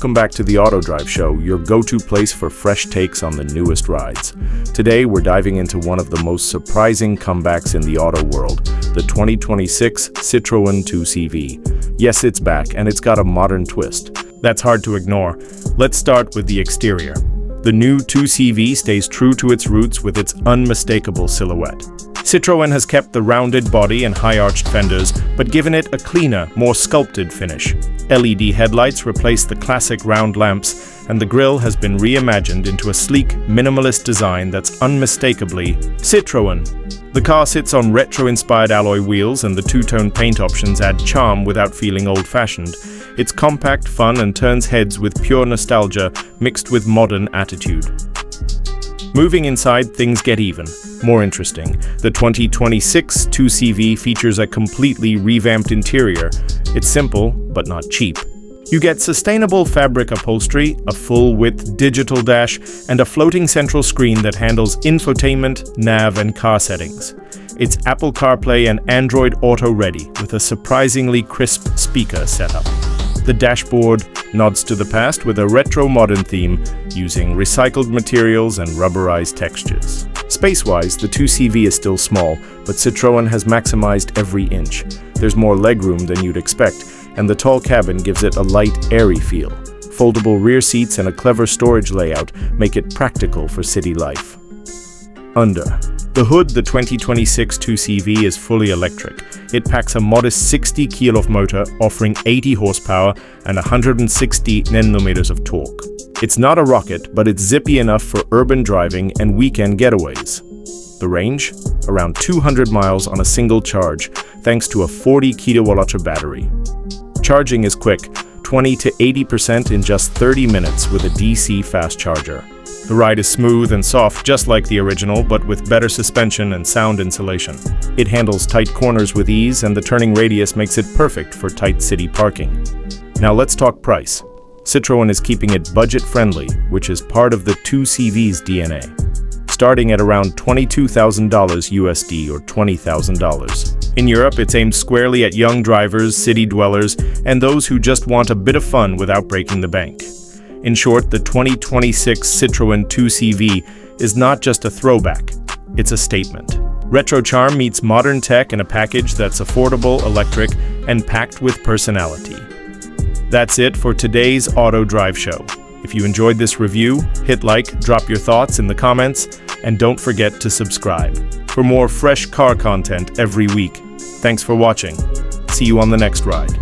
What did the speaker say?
Welcome back to the Auto Drive Show, your go-to place for fresh takes on the newest rides. Today, we're diving into one of the most surprising comebacks in the auto world, the 2026 Citroën 2CV. Yes, it's back, and it's got a modern twist. That's hard to ignore. Let's start with the exterior. The new 2CV stays true to its roots with its unmistakable silhouette. Citroën has kept the rounded body and high-arched fenders, but given it a cleaner, more sculpted finish. LED headlights replace the classic round lamps, and the grille has been reimagined into a sleek, minimalist design that's unmistakably Citroën. The car sits on retro-inspired alloy wheels, and the two-tone paint options add charm without feeling old-fashioned. It's compact, fun, and turns heads with pure nostalgia mixed with modern attitude. Moving inside, things get even more interesting. The 2026 2CV features a completely revamped interior. It's simple, but not cheap. You get sustainable fabric upholstery, a full-width digital dash, and a floating central screen that handles infotainment, nav, and car settings. It's Apple CarPlay and Android Auto ready, with a surprisingly crisp speaker setup. The dashboard nods to the past with a retro-modern theme, using recycled materials and rubberized textures. Space-wise, the 2CV is still small, but Citroën has maximized every inch. There's more legroom than you'd expect, and the tall cabin gives it a light, airy feel. Foldable rear seats and a clever storage layout make it practical for city life. Under the hood, the 2026 2CV is fully electric. It packs a modest 60 kW motor, offering 80 horsepower and 160 Nm of torque. It's not a rocket, but it's zippy enough for urban driving and weekend getaways. The range? Around 200 miles on a single charge, thanks to a 40 kWh battery. Charging is quick, 20 to 80% in just 30 minutes with a DC fast charger. The ride is smooth and soft, just like the original, but with better suspension and sound insulation. It handles tight corners with ease, and the turning radius makes it perfect for tight city parking. Now let's talk price. Citroën is keeping it budget-friendly, which is part of the 2CV's DNA. Starting at around $22,000 USD or $20,000. In Europe, it's aimed squarely at young drivers, city dwellers, and those who just want a bit of fun without breaking the bank. In short, the 2026 Citroën 2CV is not just a throwback, it's a statement. Retro charm meets modern tech in a package that's affordable, electric, and packed with personality. That's it for today's Auto Drive Show. If you enjoyed this review, hit like, drop your thoughts in the comments, and don't forget to subscribe for more fresh car content every week. Thanks for watching. See you on the next ride.